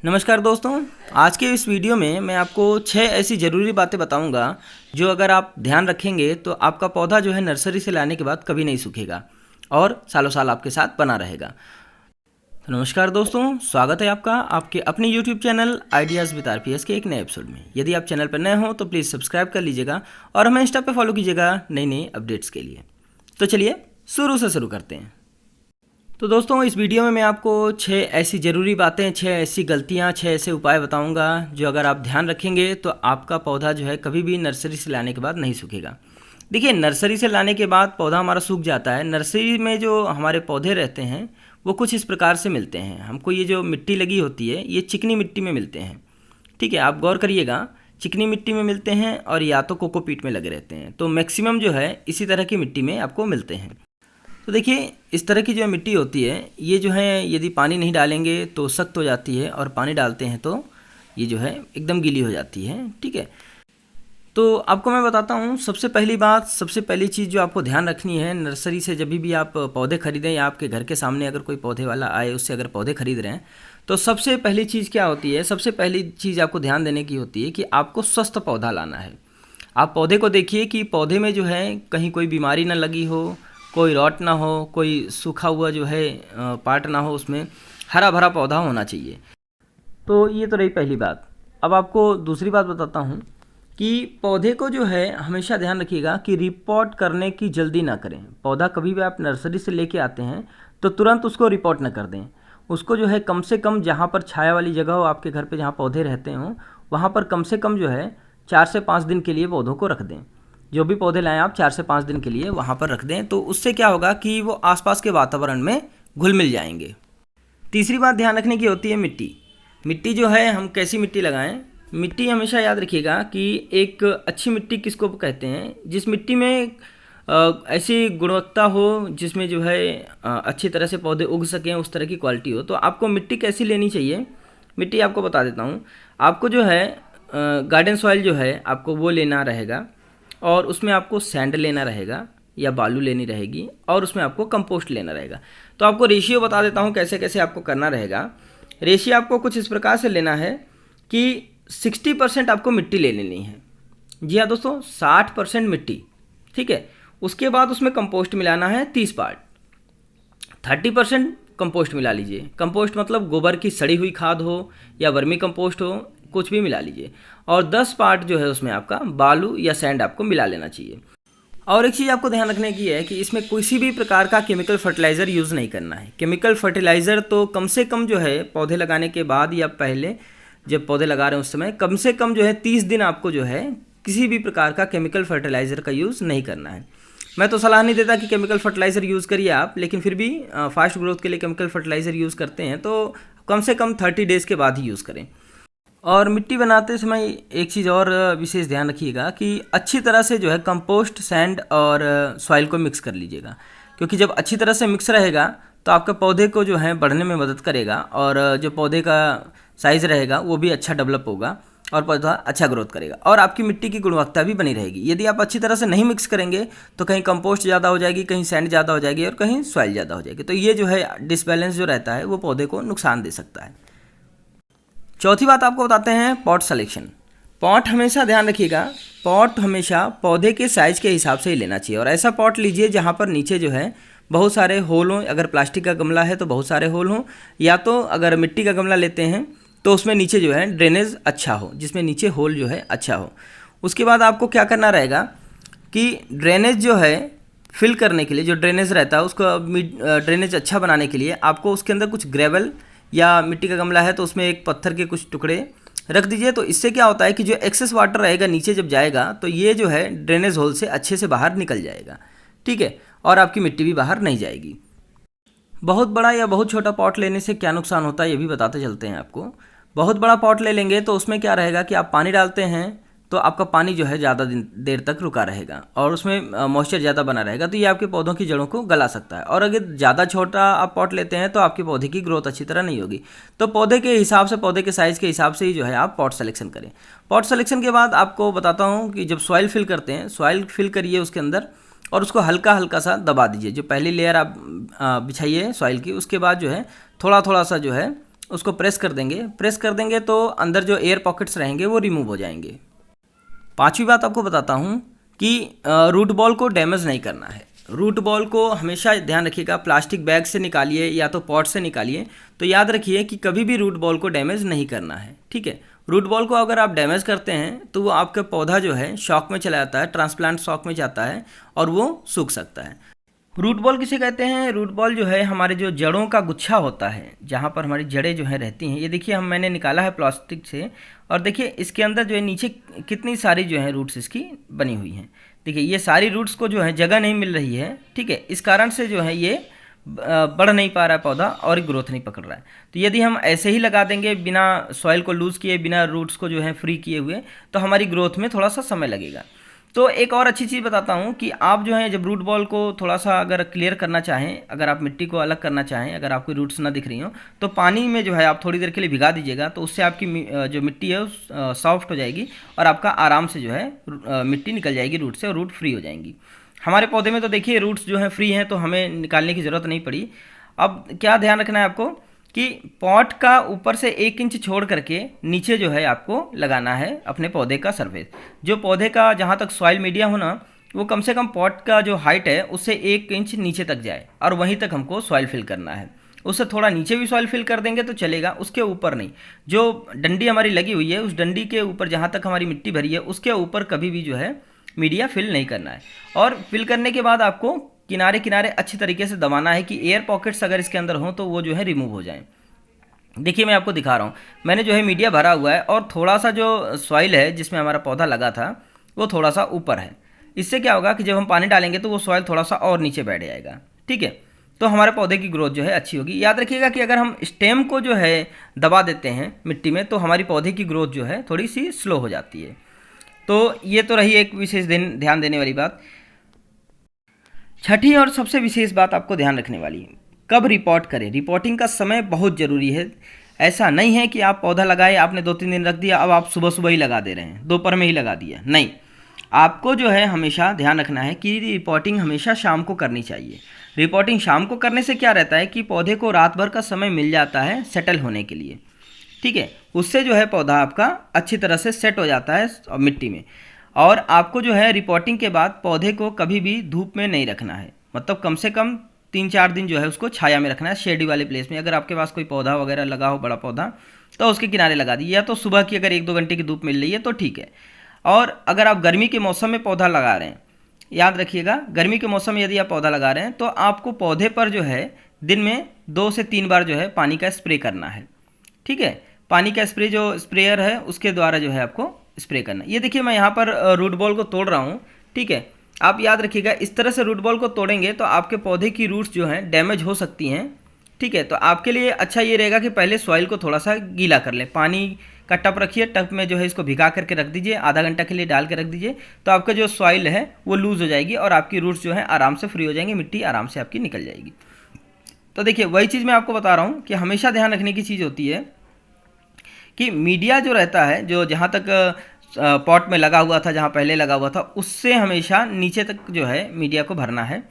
नमस्कार दोस्तों। आज के इस वीडियो में मैं आपको 6 ऐसी ज़रूरी बातें बताऊंगा जो अगर आप ध्यान रखेंगे तो आपका पौधा जो है नर्सरी से लाने के बाद कभी नहीं सूखेगा और सालों साल आपके साथ बना रहेगा। तो नमस्कार दोस्तों, स्वागत है आपका आपके अपने YouTube channel ideas with RPS के एक नए एपिसोड में। यदि आप चैनल पर नए हो तो प्लीज़ सब्सक्राइब कर लीजिएगा और हमें इंस्टा पे फॉलो कीजिएगा नई नई अपडेट्स के लिए। तो चलिए शुरू करते हैं। तो दोस्तों, इस वीडियो में मैं आपको 6 ऐसी ज़रूरी बातें, 6 ऐसी गलतियां, 6 ऐसे उपाय बताऊंगा जो अगर आप ध्यान रखेंगे तो आपका पौधा जो है कभी भी नर्सरी से लाने के बाद नहीं सूखेगा। देखिए, नर्सरी से लाने के बाद पौधा हमारा सूख जाता है। नर्सरी में जो हमारे पौधे रहते हैं वो कुछ इस प्रकार से मिलते हैं। हमको ये जो मिट्टी लगी होती है ये चिकनी मिट्टी में मिलते हैं। ठीक है, आप गौर करिएगा, चिकनी मिट्टी में मिलते हैं और या तो कोकोपीट में लगे रहते हैं। तो मैक्सिमम जो है इसी तरह की मिट्टी में आपको मिलते हैं। तो देखिए, इस तरह की जो मिट्टी होती है ये जो है यदि पानी नहीं डालेंगे तो सख्त हो जाती है और पानी डालते हैं तो ये जो है एकदम गीली हो जाती है। ठीक है, तो आपको मैं बताता हूँ। सबसे पहली बात, सबसे पहली चीज़ जो आपको ध्यान रखनी है, नर्सरी से जब भी आप पौधे खरीदें या आपके घर के सामने अगर कोई पौधे वाला आए उससे अगर पौधे खरीद रहे हैं तो सबसे पहली चीज़ क्या होती है, सबसे पहली चीज़ आपको ध्यान देने की होती है कि आपको स्वस्थ पौधा लाना है। आप पौधे को देखिए कि पौधे में जो है कहीं कोई बीमारी ना लगी हो, कोई रॉट ना हो, कोई सूखा हुआ जो है पार्ट ना हो, उसमें हरा भरा पौधा होना चाहिए। तो ये तो रही पहली बात। अब आपको दूसरी बात बताता हूँ कि पौधे को जो है हमेशा ध्यान रखिएगा कि रिपोर्ट करने की जल्दी ना करें। पौधा कभी भी आप नर्सरी से लेके आते हैं तो तुरंत उसको रिपोर्ट ना कर दें। उसको जो है कम से कम जहाँ पर छाया वाली जगह हो, आपके घर पे जहाँ पौधे रहते हों, वहाँ पर कम से कम जो है 4 से 5 दिन के लिए पौधों को रख दें। जो भी पौधे लाएं आप 4 से 5 दिन के लिए वहाँ पर रख दें, तो उससे क्या होगा कि वो आसपास के वातावरण में घुल मिल जाएंगे। तीसरी बात ध्यान रखने की होती है मिट्टी। मिट्टी जो है हम कैसी मिट्टी लगाएं। मिट्टी हमेशा याद रखिएगा कि एक अच्छी मिट्टी किसको कहते हैं, जिस मिट्टी में ऐसी गुणवत्ता हो जिसमें जो है अच्छी तरह से पौधे उग सकें, उस तरह की क्वालिटी हो। तो आपको मिट्टी कैसी लेनी चाहिए, मिट्टी आपको बता देता हूँ। आपको जो है गार्डन सॉइल जो है आपको वो लेना रहेगा और उसमें आपको सैंड लेना रहेगा या बालू लेनी रहेगी और उसमें आपको कंपोस्ट लेना रहेगा। तो आपको रेशियो बता देता हूँ कैसे कैसे आपको करना रहेगा। रेशियो आपको कुछ इस प्रकार से लेना है कि 60% आपको मिट्टी ले लेनी है। जी हाँ दोस्तों, 60% मिट्टी। ठीक है, उसके बाद उसमें कंपोस्ट मिलाना है 30 पार्ट। 30% कंपोस्ट मिला लीजिए। कंपोस्ट मतलब गोबर की सड़ी हुई खाद हो या वर्मी कंपोस्ट हो, कुछ भी मिला लीजिए। और 10 पार्ट जो है उसमें आपका बालू या सैंड आपको मिला लेना चाहिए। और एक चीज़ आपको ध्यान रखने की है कि इसमें किसी भी प्रकार का केमिकल फर्टिलाइज़र यूज़ नहीं करना है। केमिकल फर्टिलाइज़र तो कम से कम जो है पौधे लगाने के बाद या पहले जब पौधे लगा रहे हैं उस समय कम से कम जो है 30 दिन आपको जो है किसी भी प्रकार का केमिकल फर्टिलाइज़र का यूज़ नहीं करना है। मैं तो सलाह नहीं देता कि केमिकल फर्टिलाइज़र यूज़ करिए आप, लेकिन फिर भी फास्ट ग्रोथ के लिए केमिकल फर्टिलाइज़र यूज़ करते हैं तो कम से कम 30 डेज़ के बाद ही यूज़ करें। और मिट्टी बनाते समय एक चीज़ और विशेष ध्यान रखिएगा कि अच्छी तरह से जो है कंपोस्ट, सैंड और सॉइल को मिक्स कर लीजिएगा, क्योंकि जब अच्छी तरह से मिक्स रहेगा तो आपके पौधे को जो है बढ़ने में मदद करेगा और जो पौधे का साइज़ रहेगा वो भी अच्छा डेवलप होगा और पौधा अच्छा ग्रोथ करेगा और आपकी मिट्टी की गुणवत्ता भी बनी रहेगी। यदि आप अच्छी तरह से नहीं मिक्स करेंगे तो कहीं कंपोस्ट ज़्यादा हो जाएगी, कहीं सैंड ज़्यादा हो जाएगी और कहीं सॉइल ज़्यादा हो जाएगी। तो ये जो है डिसबैलेंस जो रहता है वो पौधे को नुकसान दे सकता है। चौथी बात आपको बताते हैं पॉट सिलेक्शन। पॉट हमेशा ध्यान रखिएगा, पॉट हमेशा पौधे के साइज़ के हिसाब से ही लेना चाहिए और ऐसा पॉट लीजिए जहाँ पर नीचे जो है बहुत सारे होल हों। अगर प्लास्टिक का गमला है तो बहुत सारे होल हों, या तो अगर मिट्टी का गमला लेते हैं तो उसमें नीचे जो है ड्रेनेज अच्छा हो, जिसमें नीचे होल जो है अच्छा हो। उसके बाद आपको क्या करना रहेगा कि ड्रेनेज जो है फिल करने के लिए, जो ड्रेनेज रहता है उसको ड्रेनेज अच्छा बनाने के लिए आपको उसके अंदर कुछ ग्रेवल या मिट्टी का गमला है तो उसमें एक पत्थर के कुछ टुकड़े रख दीजिए। तो इससे क्या होता है कि जो एक्सेस वाटर रहेगा नीचे जब जाएगा तो ये जो है ड्रेनेज होल से अच्छे से बाहर निकल जाएगा। ठीक है, और आपकी मिट्टी भी बाहर नहीं जाएगी। बहुत बड़ा या बहुत छोटा पॉट लेने से क्या नुकसान होता है ये भी बताते चलते हैं आपको। बहुत बड़ा पॉट ले लेंगे तो उसमें क्या रहेगा कि आप पानी डालते हैं तो आपका पानी जो है ज़्यादा देर तक रुका रहेगा और उसमें मॉइस्चर ज़्यादा बना रहेगा, तो ये आपके पौधों की जड़ों को गला सकता है। और अगर ज़्यादा छोटा आप पॉट लेते हैं तो आपके पौधे की ग्रोथ अच्छी तरह नहीं होगी। तो पौधे के हिसाब से, पौधे के साइज़ के हिसाब से ही जो है आप पॉट सेलेक्शन करें। पॉट सेलेक्शन के बाद आपको बताता हूँ कि जब सॉइल फिल करते हैं, सॉइल फिल करिए उसके अंदर और उसको हल्का हल्का सा दबा दीजिए। जो पहली लेयर आप बिछाइए सॉइल की, उसके बाद जो है थोड़ा थोड़ा सा जो है उसको प्रेस कर देंगे तो अंदर जो एयर पॉकेट्स रहेंगे वो रिमूव हो जाएंगे। पांचवी बात आपको बताता हूँ कि रूट बॉल को डैमेज नहीं करना है। रूट बॉल को हमेशा ध्यान रखिएगा, प्लास्टिक बैग से निकालिए या तो पॉट से निकालिए, तो याद रखिए कि कभी भी रूट बॉल को डैमेज नहीं करना है, ठीक है। रूट बॉल को अगर आप डैमेज करते हैं तो वो आपका पौधा जो है शॉक में चला जाता है, ट्रांसप्लांट शॉक में जाता है और वो सूख सकता है। रूट बॉल किसे कहते हैं? रूट बॉल जो है हमारे जो जड़ों का गुच्छा होता है, जहाँ पर हमारी जड़ें जो है रहती हैं। ये देखिए मैंने निकाला है प्लास्टिक से, और देखिए इसके अंदर जो है नीचे कितनी सारी जो है रूट्स इसकी बनी हुई हैं। देखिए ये सारी रूट्स को जो है जगह नहीं मिल रही है, ठीक है। इस कारण से जो है ये बढ़ नहीं पा रहा है पौधा और ग्रोथ नहीं पकड़ रहा है। तो यदि हम ऐसे ही लगा देंगे बिना सॉइल को लूज़ किए, बिना रूट्स को जो है फ्री किए हुए, तो हमारी ग्रोथ में थोड़ा सा समय लगेगा। तो एक और अच्छी चीज़ बताता हूँ कि आप जो है जब रूट बॉल को थोड़ा सा अगर क्लियर करना चाहें, अगर आप मिट्टी को अलग करना चाहें, अगर आपकी रूट्स ना दिख रही हो, तो पानी में जो है आप थोड़ी देर के लिए भिगा दीजिएगा। तो उससे आपकी जो मिट्टी है वो सॉफ्ट हो जाएगी और आपका आराम से जो है मिट्टी निकल जाएगी रूट से और रूट फ्री हो जाएंगी। हमारे पौधे में तो देखिए रूट्स जो है फ्री हैं, तो हमें निकालने की ज़रूरत नहीं पड़ी। अब क्या ध्यान रखना है आपको कि पॉट का ऊपर से 1 इंच छोड़ करके नीचे जो है आपको लगाना है अपने पौधे का सरफेस। जो पौधे का जहाँ तक सॉइल मीडिया हो ना, वो कम से कम पॉट का जो हाइट है उससे 1 इंच नीचे तक जाए और वहीं तक हमको सॉइल फिल करना है। उससे थोड़ा नीचे भी सॉइल फिल कर देंगे तो चलेगा, उसके ऊपर नहीं। जो डंडी हमारी लगी हुई है उस डंडी के ऊपर जहाँ तक हमारी मिट्टी भरी है उसके ऊपर कभी भी जो है मीडिया फिल नहीं करना है। और फिल करने के बाद आपको किनारे किनारे अच्छी तरीके से दबाना है कि एयर पॉकेट्स अगर इसके अंदर हों तो वो जो है रिमूव हो जाएं। देखिए मैं आपको दिखा रहा हूँ, मैंने जो है मीडिया भरा हुआ है और थोड़ा सा जो सॉइल है जिसमें हमारा पौधा लगा था वो थोड़ा सा ऊपर है। इससे क्या होगा कि जब हम पानी डालेंगे तो वो सॉइल थोड़ा सा और नीचे बैठ जाएगा, ठीक है। तो हमारे पौधे की ग्रोथ जो है अच्छी होगी। याद रखिएगा कि अगर हम स्टेम को जो है दबा देते हैं मिट्टी में तो हमारी पौधे की ग्रोथ जो है थोड़ी सी स्लो हो जाती है। तो ये तो रही एक विशेष ध्यान देने वाली बात। छठी और सबसे विशेष बात आपको ध्यान रखने वाली है, कब रिपोर्ट करें। रिपोर्टिंग का समय बहुत ज़रूरी है। ऐसा नहीं है कि आप पौधा लगाए, आपने 2-3 दिन रख दिया, अब आप सुबह सुबह ही लगा दे रहे हैं, दोपहर में ही लगा दिया, नहीं। आपको जो है हमेशा ध्यान रखना है कि रिपोर्टिंग हमेशा शाम को करनी चाहिए। रिपोर्टिंग शाम को करने से क्या रहता है कि पौधे को रात भर का समय मिल जाता है सेटल होने के लिए, ठीक है। उससे जो है पौधा आपका अच्छी तरह से सेट हो जाता है मिट्टी में। और आपको जो है रिपोर्टिंग के बाद पौधे को कभी भी धूप में नहीं रखना है, मतलब कम से कम 3-4 दिन जो है उसको छाया में रखना है, शेडी वाले प्लेस में। अगर आपके पास कोई पौधा वगैरह लगा हो, बड़ा पौधा, तो उसके किनारे लगा दीजिए, या तो सुबह की अगर 1-2 घंटे की धूप मिल रही है तो ठीक है। और अगर आप गर्मी के मौसम में पौधा लगा रहे हैं, याद रखिएगा गर्मी के मौसम में यदि आप पौधा लगा रहे हैं तो आपको पौधे पर जो है दिन में 2 से 3 बार जो है पानी का स्प्रे करना है, ठीक है। पानी का स्प्रे जो स्प्रेयर है उसके द्वारा जो है आपको स्प्रे करना है। ये देखिए मैं यहाँ पर रूट बॉल को तोड़ रहा हूँ, ठीक है। आप याद रखिएगा इस तरह से रूट बॉल को तोड़ेंगे तो आपके पौधे की रूट्स जो हैं डैमेज हो सकती हैं, ठीक है। तो आपके लिए अच्छा ये रहेगा कि पहले सॉइल को थोड़ा सा गीला कर लें। पानी का टब रखिए, टब में जो है इसको भिगा करके रख दीजिए, आधा घंटा के लिए डाल के रख दीजिए, तो आपका जो सॉइल है वो लूज़ हो जाएगी और आपकी रूट्स जो है आराम से फ्री हो जाएंगी, मिट्टी आराम से आपकी निकल जाएगी। तो देखिए वही चीज़ मैं आपको बता रहा हूँ कि हमेशा ध्यान रखने की चीज़ होती है कि मीडिया जो रहता है, जो जहाँ तक पॉट में लगा हुआ था, जहाँ पहले लगा हुआ था, उससे हमेशा नीचे तक जो है मीडिया को भरना है,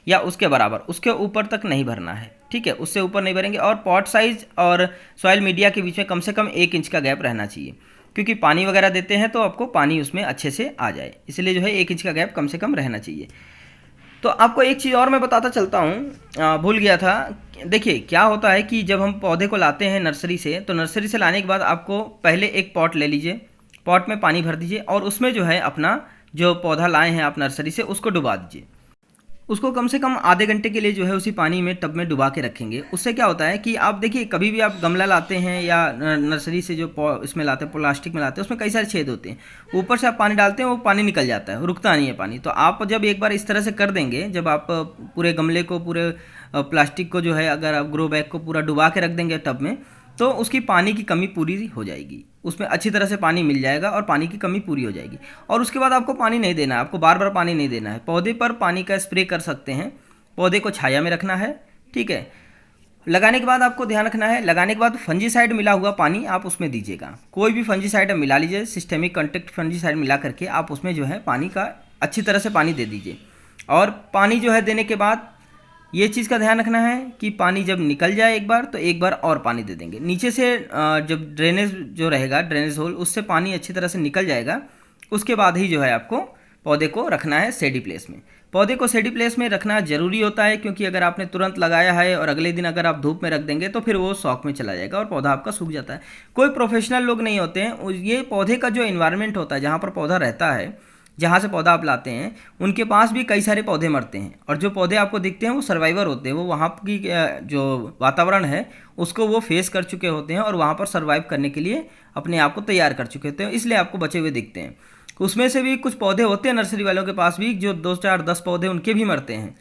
या उसके बराबर, उसके ऊपर तक नहीं भरना है, ठीक है। उससे ऊपर नहीं भरेंगे। और पॉट साइज और सॉइल मीडिया के बीच में कम से कम 1 इंच का गैप रहना चाहिए, क्योंकि पानी वगैरह देते हैं तो आपको पानी उसमें अच्छे से आ जाए, इसलिए जो है 1 इंच का गैप कम से कम रहना चाहिए। तो आपको एक चीज़ और मैं बताता चलता हूँ, भूल गया था। देखिए क्या होता है कि जब हम पौधे को लाते हैं नर्सरी से, तो नर्सरी से लाने के बाद आपको पहले एक पॉट ले लीजिए, पॉट में पानी भर दीजिए और उसमें जो है अपना जो पौधा लाए हैं आप नर्सरी से उसको डुबा दीजिए। उसको कम से कम आधे घंटे के लिए जो है उसी पानी में टब में डुबा के रखेंगे। उससे क्या होता है कि आप देखिए कभी भी आप गमला लाते हैं या नर्सरी से जो इसमें लाते हैं, प्लास्टिक में लाते हैं, उसमें कई सारे छेद होते हैं, ऊपर से आप पानी डालते हैं वो पानी निकल जाता है, रुकता नहीं है पानी। तो आप जब एक बार इस तरह से कर देंगे, जब आप पूरे गमले को, पूरे प्लास्टिक को जो है, अगर आप ग्रो बैग को पूरा डुबा के रख देंगे टब में, तो उसकी पानी की कमी पूरी हो जाएगी, उसमें अच्छी तरह से पानी मिल जाएगा और पानी की कमी पूरी हो जाएगी। और उसके बाद आपको पानी नहीं देना है, आपको बार बार पानी नहीं देना है। पौधे पर पानी का स्प्रे कर सकते हैं, पौधे को छाया में रखना है, ठीक है। लगाने के बाद आपको ध्यान रखना है, लगाने के बाद फंजीसाइड मिला हुआ पानी आप उसमें दीजिएगा। कोई भी फंजीसाइड मिला लीजिए, सिस्टेमिक कॉन्टैक्ट फंजीसाइड मिला करके आप उसमें जो है पानी का अच्छी तरह से पानी दे दीजिए। और पानी जो है देने के बाद ये चीज़ का ध्यान रखना है कि पानी जब निकल जाए एक बार, तो एक बार और पानी दे देंगे। नीचे से जब ड्रेनेज जो रहेगा, ड्रेनेज होल, उससे पानी अच्छी तरह से निकल जाएगा, उसके बाद ही जो है आपको पौधे को रखना है शेडी प्लेस में। पौधे को शेडी प्लेस में रखना ज़रूरी होता है, क्योंकि अगर आपने तुरंत लगाया है और अगले दिन अगर आप धूप में रख देंगे तो फिर वो शॉक में चला जाएगा और पौधा आपका सूख जाता है। कोई प्रोफेशनल लोग नहीं होते हैं, ये पौधे का जो इन्वायरमेंट होता है, जहाँ पर पौधा रहता है, जहाँ से पौधा आप लाते हैं, उनके पास भी कई सारे पौधे मरते हैं, और जो पौधे आपको दिखते हैं वो सर्वाइवर होते हैं। वो वहाँ की जो वातावरण है उसको वो फेस कर चुके होते हैं और वहाँ पर सर्वाइव करने के लिए अपने आप को तैयार कर चुके होते हैं, इसलिए आपको बचे हुए दिखते हैं। उसमें से भी कुछ पौधे होते हैं नर्सरी वालों के पास भी, जो 2 4 10 पौधे उनके भी मरते हैं।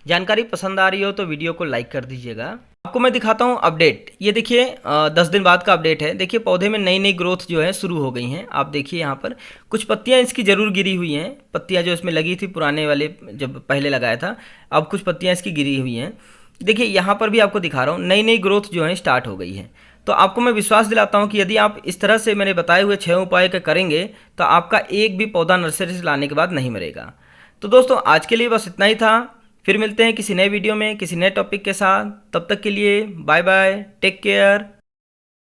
जानकारी पसंद आ रही हो तो वीडियो को लाइक कर दीजिएगा। आपको मैं दिखाता हूँ अपडेट। ये देखिए 10 दिन बाद का अपडेट है। देखिए पौधे में नई नई ग्रोथ जो है शुरू हो गई हैं। आप देखिए यहाँ पर कुछ पत्तियाँ इसकी ज़रूर गिरी हुई हैं, पत्तियाँ जो इसमें लगी थी पुराने वाले जब पहले लगाया था, अब कुछ पत्तियाँ इसकी गिरी हुई हैं। देखिए यहाँ पर भी आपको दिखा रहा हूँ, नई नई ग्रोथ जो है स्टार्ट हो गई है। तो आपको मैं विश्वास दिलाता हूँ कि यदि आप इस तरह से मैंने बताए हुए 6 उपाय का करेंगे तो आपका एक भी पौधा नर्सरी से लाने के बाद नहीं मरेगा। तो दोस्तों आज के लिए बस इतना ही था। फिर मिलते हैं किसी नए वीडियो में किसी नए टॉपिक के साथ। तब तक के लिए बाय बाय, टेक केयर।